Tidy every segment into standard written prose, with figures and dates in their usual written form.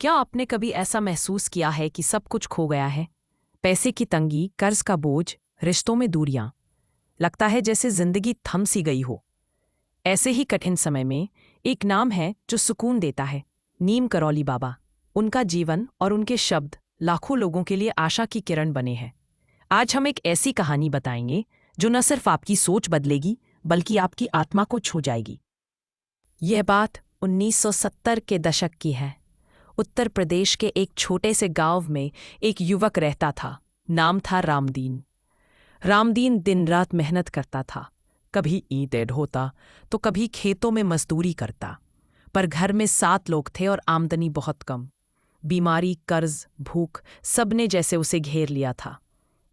क्या आपने कभी ऐसा महसूस किया है कि सब कुछ खो गया है? पैसे की तंगी, कर्ज का बोझ, रिश्तों में दूरियां। लगता है जैसे जिंदगी थम सी गई हो। ऐसे ही कठिन समय में एक नाम है जो सुकून देता है। नीम करौली बाबा। उनका जीवन और उनके शब्द लाखों लोगों के लिए आशा की किरण बने हैं। आज हम एक ऐसी कहानी बताएंगे जो न सिर्फ आपकी सोच बदलेगी बल्कि आपकी आत्मा को छू जाएगी। यह बात 1970 के दशक की है। उत्तर प्रदेश के एक छोटे से गांव में एक युवक रहता था। नाम था रामदीन। रामदीन दिन रात मेहनत करता था। कभी ईंटें ढोता तो कभी खेतों में मजदूरी करता। पर घर में 7 लोग थे और आमदनी बहुत कम। बीमारी, कर्ज, भूख सबने जैसे उसे घेर लिया था।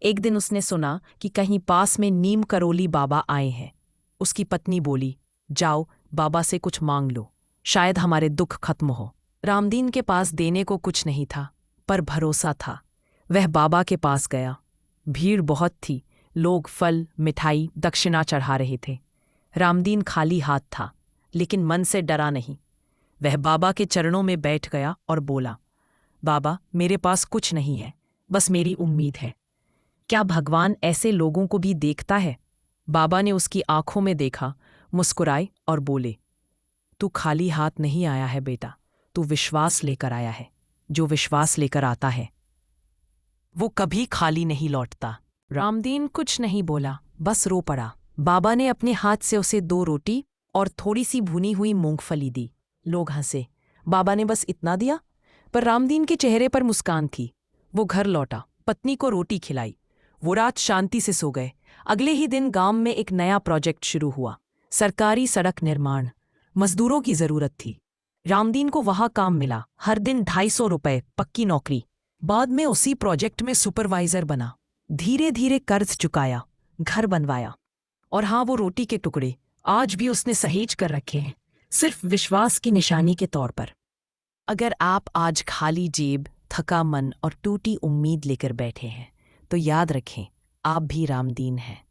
एक दिन उसने सुना कि कहीं पास में नीम करोली बाबा आए हैं। उसकी पत्नी बोली, जाओ बाबा से कुछ मांग लो, शायद हमारे दुख खत्म हो। रामदीन के पास देने को कुछ नहीं था, पर भरोसा था। वह बाबा के पास गया। भीड़ बहुत थी। लोग फल, मिठाई, दक्षिणा चढ़ा रहे थे। रामदीन खाली हाथ था, लेकिन मन से डरा नहीं। वह बाबा के चरणों में बैठ गया और बोला, बाबा मेरे पास कुछ नहीं है, बस मेरी उम्मीद है। क्या भगवान ऐसे लोगों को भी देखता है? बाबा ने उसकी आंखों में देखा, मुस्कुराए और बोले, तू खाली हाथ नहीं आया है बेटा, तू विश्वास लेकर आया है। जो विश्वास लेकर आता है वो कभी खाली नहीं लौटता। रामदीन कुछ नहीं बोला, बस रो पड़ा। बाबा ने अपने हाथ से उसे 2 रोटी और थोड़ी सी भुनी हुई मूंगफली दी। लोग हंसे। बाबा ने बस इतना दिया, पर रामदीन के चेहरे पर मुस्कान थी। वो घर लौटा, पत्नी को रोटी खिलाई। वो रात शांति से सो गए। अगले ही दिन गांव में एक नया प्रोजेक्ट शुरू हुआ। सरकारी सड़क निर्माण। मजदूरों की जरूरत थी। रामदीन को वहां काम मिला। हर दिन 250 रुपए, पक्की नौकरी। बाद में उसी प्रोजेक्ट में सुपरवाइजर बना। धीरे धीरे कर्ज चुकाया, घर बनवाया। और हाँ, वो रोटी के टुकड़े आज भी उसने सहेज कर रखे हैं, सिर्फ विश्वास की निशानी के तौर पर। अगर आप आज खाली जेब, थका मन और टूटी उम्मीद लेकर बैठे हैं, तो याद रखें, आप भी रामदीन हैं।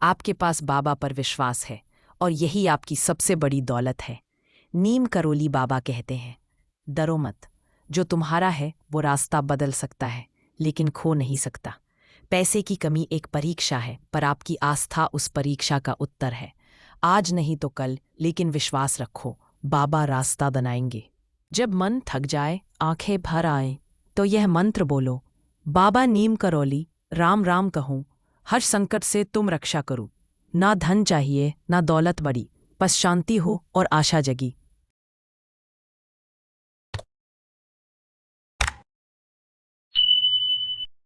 आपके पास बाबा पर विश्वास है और यही आपकी सबसे बड़ी दौलत है। नीम करोली बाबा कहते हैं, डरो मत। जो तुम्हारा है वो रास्ता बदल सकता है, लेकिन खो नहीं सकता। पैसे की कमी एक परीक्षा है, पर आपकी आस्था उस परीक्षा का उत्तर है। आज नहीं तो कल, लेकिन विश्वास रखो, बाबा रास्ता बनाएंगे। जब मन थक जाए, आंखें भर आए, तो यह मंत्र बोलो, बाबा नीम करोली, राम राम कहूँ, हर संकट से तुम रक्षा करो। ना धन चाहिए, ना दौलत बड़ी, बस शांति हो और आशा जगी।